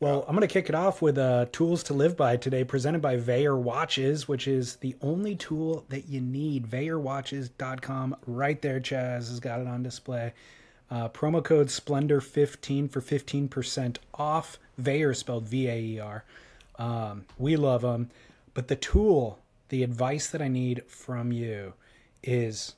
Well, I'm going to kick it off with tools to live by today, presented by Veyor Watches, which is the only tool that you need. VeyorWatches.com, right there. Chaz has got it on display. Promo code Splendor15 for 15% off. Veyor spelled Vaer. We love them, but the advice that I need from you is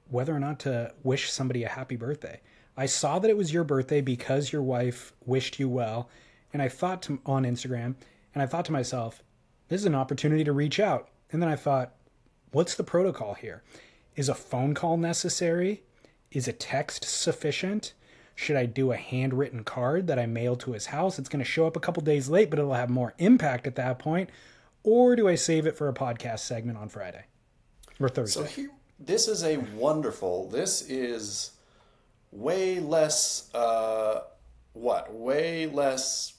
whether or not to wish somebody a happy birthday. I saw that it was your birthday because your wife wished you well, and I thought on Instagram, and I thought to myself, this is an opportunity to reach out. And then I thought, what's the protocol here? Is a phone call necessary? Is a text sufficient? Should I do a handwritten card that I mail to his house? It's going to show up a couple days late, but it'll have more impact at that point. Or do I save it for a podcast segment on Friday or Thursday? So this is way less, way less,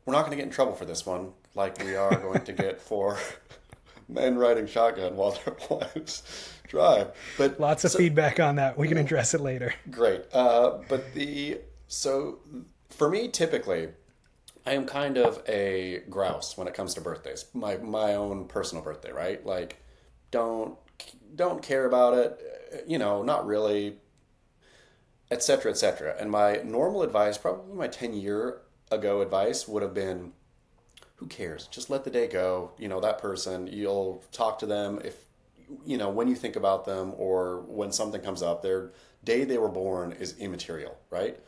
we're not going to get in trouble for this one like we are going to get for men riding shotgun while their wives drive. But lots of feedback on that. We can address it later. Great. So for me, typically, I am kind of a grouse when it comes to birthdays. My own personal birthday, right? Like, don't care about it, not really, et cetera, et cetera. And my normal advice, probably my 10-year ago advice, would have been, who cares? Just let the day go. That person, you'll talk to them if, when you think about them or when something comes up, their day they were born is immaterial, right?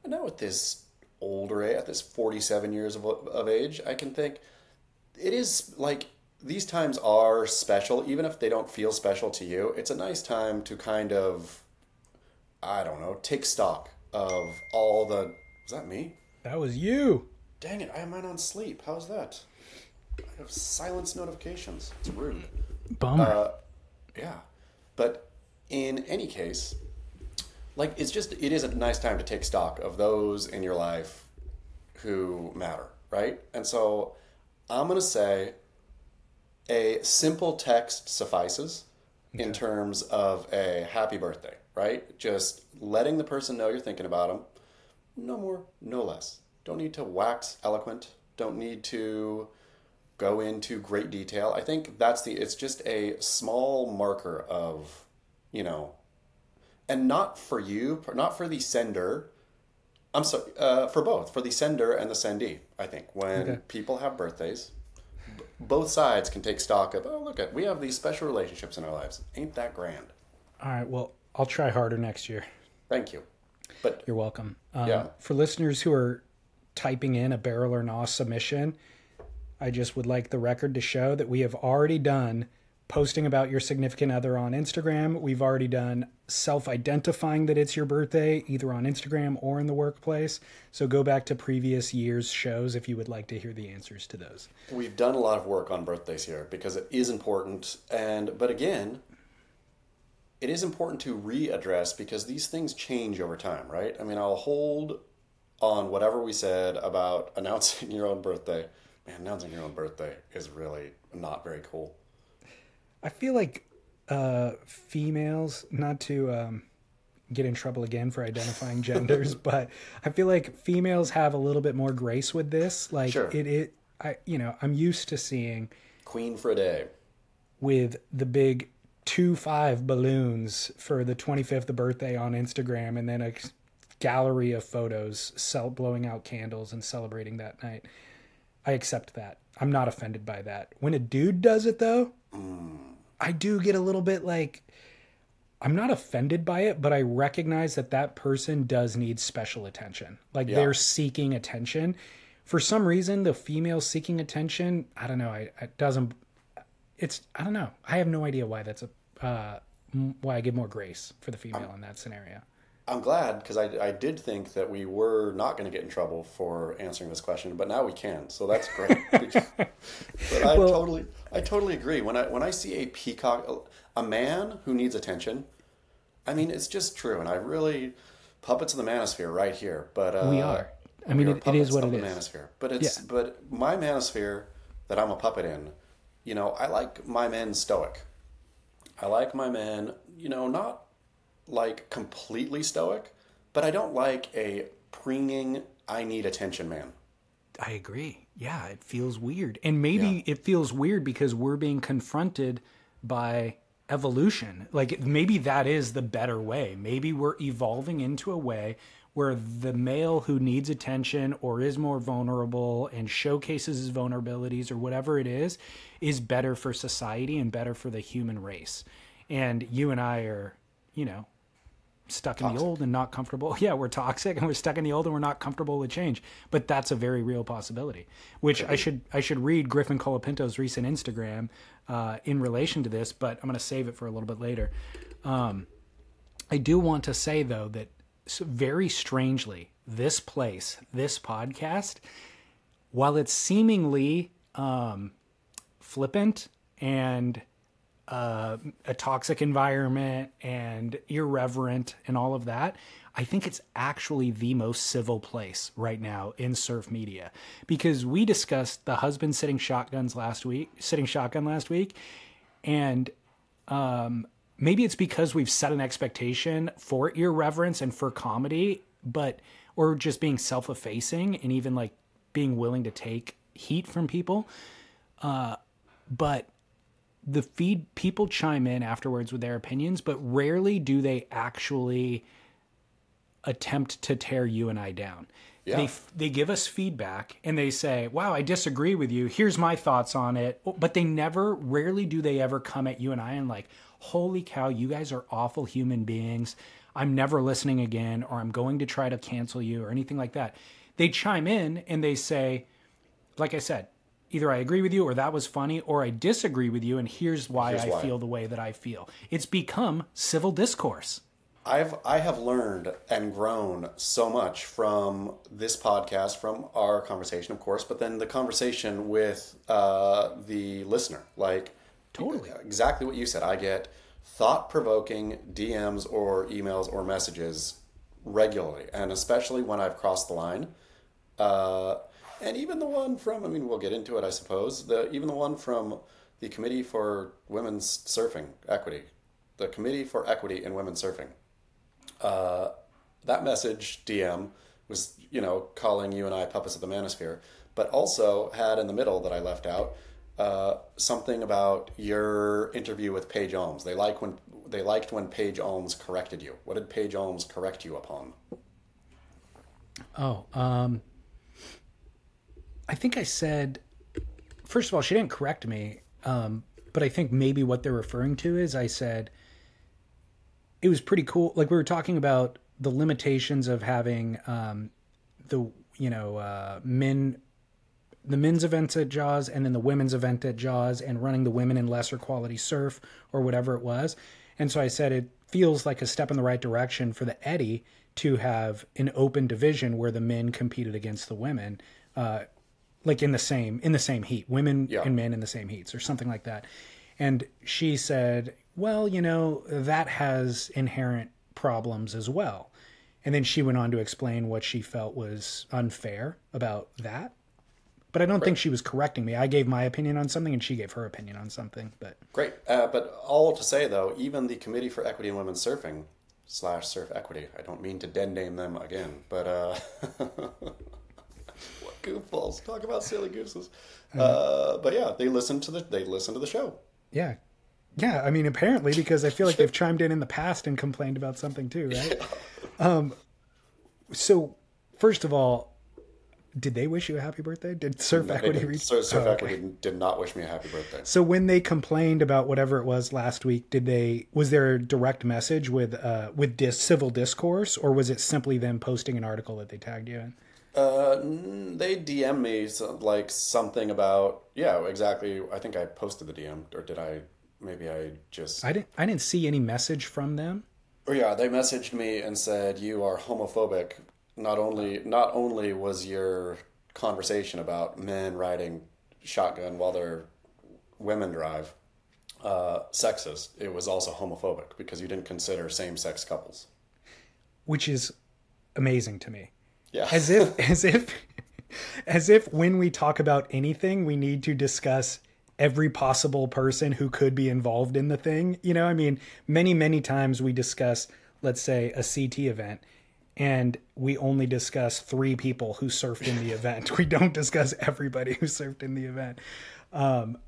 And now at this older age, at this 47 years of age, I can think it is like these times are special, even if they don't feel special to you. It's a nice time to kind of, I don't know, take stock of all the... Was that me? That was you. Dang it, I have mine on sleep. How's that? I have silence notifications. It's rude. Bummer. Yeah. But in any case, like, it is a nice time to take stock of those in your life who matter, right? And so I'm going to say a simple text suffices in terms of a happy birthday, right? Just letting the person know you're thinking about them. No more, no less. Don't need to wax eloquent. Don't need to go into great detail. I think it's just a small marker of, and not for you, not for the sender. I'm sorry, for both, for the sender and the sendee. I think when people have birthdays, both sides can take stock of, we have these special relationships in our lives. Ain't that grand? All right, well, I'll try harder next year. Thank you. But you're welcome. Yeah. For listeners who are typing in a barrel or gnaw submission, I just would like the record to show that we have already done posting about your significant other on Instagram. We've already done self-identifying that it's your birthday, either on Instagram or in the workplace. So go back to previous years' shows if you would like to hear the answers to those. We've done a lot of work on birthdays here because it is important. But again, it is important to readdress because these things change over time, right? I mean, I'll hold on whatever we said about announcing your own birthday. Man, announcing your own birthday is really not very cool. I feel like females, not to get in trouble again for identifying genders, but I feel like females have a little bit more grace with this. Like, sure. I'm used to seeing Queen for a day with the big 2.5 balloons for the 25th birthday on Instagram, and then a gallery of photos blowing out candles and celebrating that night. I accept that. I'm not offended by that. When a dude does it, though, I do get a little bit like, I'm not offended by it, but I recognize that person does need special attention. Like, they're seeking attention. For some reason, the female seeking attention, I don't know. I don't know. I have no idea why that's why I give more grace for the female in that scenario. I'm glad, because I did think that we were not going to get in trouble for answering this question, but now we can, so that's great. But I totally agree. When I see a peacock, a man who needs attention, I mean, it's just true, and I really puppets of the manosphere right here. But we are. I mean, it is what it is. Manosphere. But my manosphere that I'm a puppet in, I like my men stoic. I like my men, not like completely stoic, but I don't like a preening, I need attention, man. I agree. Yeah, it feels weird. And maybe it feels weird because we're being confronted by evolution. Like maybe that is the better way. Maybe we're evolving into a way where the male who needs attention or is more vulnerable and showcases his vulnerabilities or whatever it is better for society and better for the human race. And you and I are, you know, stuck in the old and not comfortable. Yeah, we're toxic and we're stuck in the old and we're not comfortable with change. But that's a very real possibility, which I should read Griffin Colapinto's recent Instagram in relation to this, but I'm going to save it for a little bit later. I do want to say, though, that very strangely, this place, this podcast, while it's seemingly flippant and a toxic environment and irreverent and all of that, I think it's actually the most civil place right now in surf media, because we discussed the husband sitting shotgun last week, and maybe it's because we've set an expectation for irreverence and for comedy, or just being self-effacing and even like being willing to take heat from people, but the feed people chime in afterwards with their opinions, but rarely do they actually attempt to tear you and I down. Yeah. They give us feedback and they say, wow, I disagree with you. Here's my thoughts on it. But rarely do they ever come at you and I and like, holy cow, you guys are awful human beings. I'm never listening again, or I'm going to try to cancel you or anything like that. They chime in and they say, like I said, either I agree with you or that was funny, or I disagree with you and here's why I feel the way that I feel. It's become civil discourse. I have learned and grown so much from this podcast, from our conversation, of course, but then the conversation with the listener. Like, totally exactly what you said. I get thought-provoking DMs or emails or messages regularly, and especially when I've crossed the line. And even the one from, I mean, we'll get into it, I suppose, even the one from the Committee for Women's Surfing Equity, the Committee for Equity in Women's Surfing. That message, DM, was, you know, calling you and I puppets of the manosphere, but also had in the middle that I left out something about your interview with Paige Alms. They liked when Paige Alms corrected you. What did Paige Alms correct you upon? I think I said, first of all, she didn't correct me, but I think maybe what they're referring to is I said it was pretty cool. Like we were talking about the limitations of having the men's events at Jaws and then the women's event at Jaws and running the women in lesser quality surf or whatever it was. And so I said it feels like a step in the right direction for the Eddy to have an open division where the men competed against the women. Like in the same heat, women and men in the same heats or something like that. And she said, well, you know, that has inherent problems as well. And then she went on to explain what she felt was unfair about that. But I don't think she was correcting me. I gave my opinion on something and she gave her opinion on something. But great. But all to say, though, even the Committee for Equity in Women's Surfing / Surf Equity, I don't mean to name them again, but what goofballs. Talk about silly gooses. But yeah, they listen to the show. Yeah. Yeah, I mean, apparently, because I feel like they've chimed in the past and complained about something too, right? Yeah. So, first of all, did they wish you a happy birthday? Did Surf Equity reach? Surf Equity did not wish me a happy birthday. So when they complained about whatever it was last week, was there a direct message with civil discourse, or was it simply them posting an article that they tagged you in? They DM me like something about, yeah, exactly. I think I posted the DM, or did I? Maybe I just... I didn't see any message from them. Oh yeah, they messaged me and said, you are homophobic. Not only was your conversation about men riding shotgun while their women drive sexist, it was also homophobic because you didn't consider same-sex couples. Which is amazing to me. Yeah. As if when we talk about anything, we need to discuss every possible person who could be involved in the thing. You know, I mean, many, many times we discuss, let's say, a CT event, and we only discuss 3 people who surfed in the event. We don't discuss everybody who surfed in the event.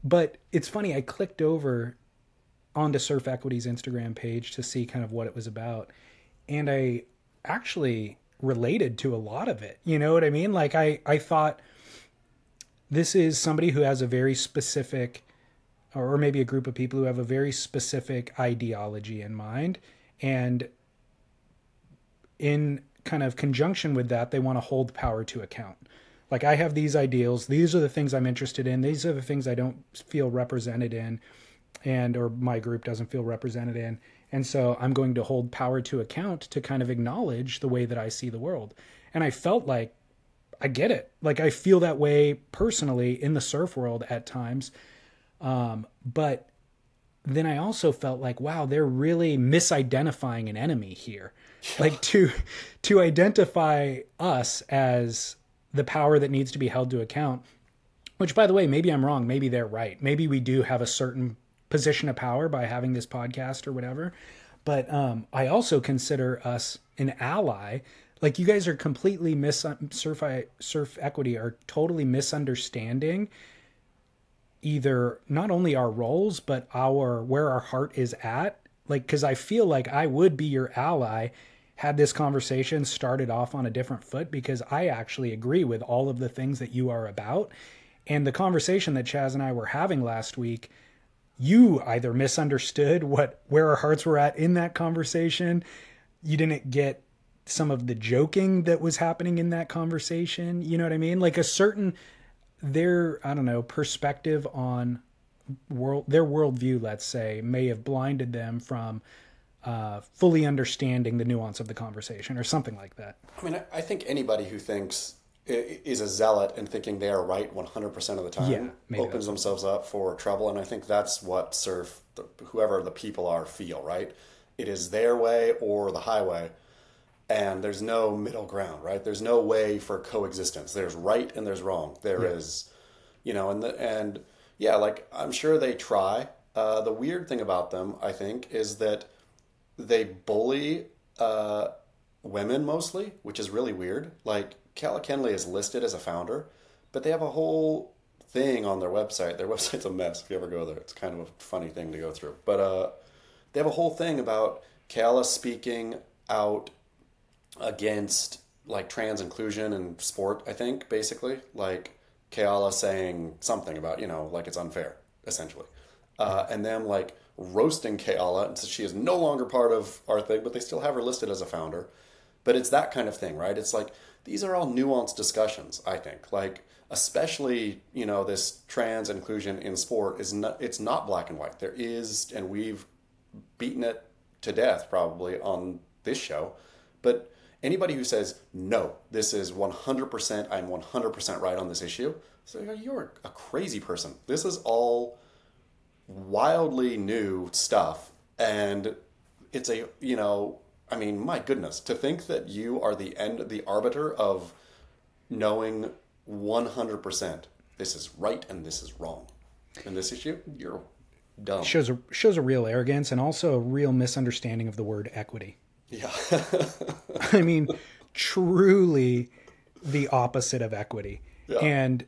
But it's funny, I clicked over onto Surf Equity's Instagram page to see kind of what it was about. And I actually related to a lot of it. You know what I mean? Like I thought this is somebody who has a very specific, or maybe a group of people who have a very specific ideology in mind. And in kind of conjunction with that, they want to hold power to account. Like, I have these ideals. These are the things I'm interested in. These are the things I don't feel represented in, or my group doesn't feel represented in. And so I'm going to hold power to account to kind of acknowledge the way that I see the world. And I felt like I get it. Like, I feel that way personally in the surf world at times. But then I also felt like, wow, they're really misidentifying an enemy here. Like to identify us as the power that needs to be held to account, which, by the way, maybe I'm wrong. Maybe they're right. Maybe we do have a certain position of power by having this podcast or whatever. But I also consider us an ally. Like, you guys are completely Surf Equity are totally misunderstanding either not only our roles, but where our heart is at. Like, because I feel like I would be your ally had this conversation started off on a different foot, because I actually agree with all of the things that you are about. And the conversation that Chaz and I were having last week, you either misunderstood where our hearts were at in that conversation. You didn't get some of the joking that was happening in that conversation. You know what I mean? Like, their perspective on their worldview, let's say, may have blinded them from fully understanding the nuance of the conversation or something like that. I mean, I think anybody who is a zealot and thinking they are right 100% of the time opens themselves up for trouble. And I think that's what whoever the people are, feel, right? It is their way or the highway. And there's no middle ground, right? There's no way for coexistence. There's right and there's wrong. There is, like, I'm sure they try. The weird thing about them, I think, is that they bully women mostly, which is really weird. Like, Calla Kenley is listed as a founder, but they have a whole thing on their website. Their website's a mess if you ever go there. It's kind of a funny thing to go through. But they have a whole thing about Calla speaking out against, like, trans inclusion in sport, I think, basically. Like, Calla saying something about, like, it's unfair, essentially. And them, like, roasting Calla, and so she is no longer part of our thing, but they still have her listed as a founder. But it's that kind of thing, right? It's like, these are all nuanced discussions, I think. Like, especially, this trans inclusion in sport it's not black and white. There is, and we've beaten it to death probably on this show, but anybody who says, no, this is 100%, I'm 100% right on this issue, so you're a crazy person. This is all wildly new stuff. And it's my goodness, to think that you are the arbiter of knowing 100% this is right and this is wrong in this issue, you're dumb. Shows a real arrogance and also a real misunderstanding of the word equity. Yeah. I mean, truly the opposite of equity. Yeah. And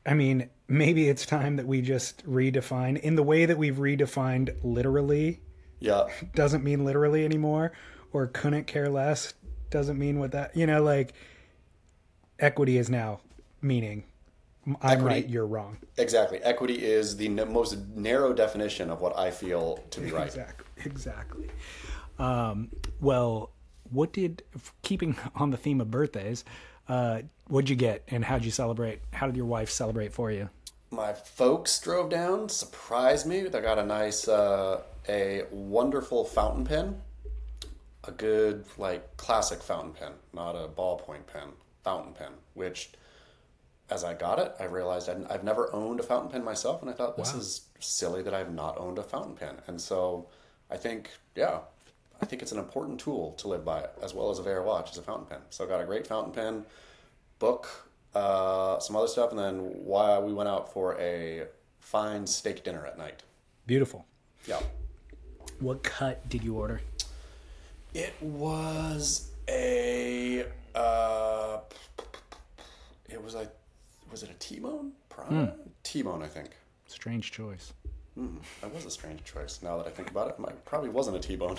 I mean, maybe it's time that we just redefine in the way that we've redefined literally. Yeah. Doesn't mean literally anymore, or couldn't care less doesn't mean what that, like, equity is now meaning I'm right, you're wrong. Exactly. Equity is the most narrow definition of what I feel to be right. Exactly. Well, keeping on the theme of birthdays, what'd you get and how'd you celebrate? How did your wife celebrate for you? My folks drove down, surprised me. They got a nice, a wonderful fountain pen. A good, like, classic fountain pen, not a ballpoint pen, fountain pen, which, as I got it, I realized I've never owned a fountain pen myself, and I thought, this is silly that I've not owned a fountain pen. And so I think it's an important tool to live by, as well as a Veyer watch, is a fountain pen. So I got a great fountain pen, book, some other stuff, and then we went out for a fine steak dinner at night. Beautiful. Yeah. What cut did you order? It was a Uh, it was was it a T-bone? T-bone, I think. Strange choice. That was a strange choice. Now that I think about it, it probably wasn't a T-bone.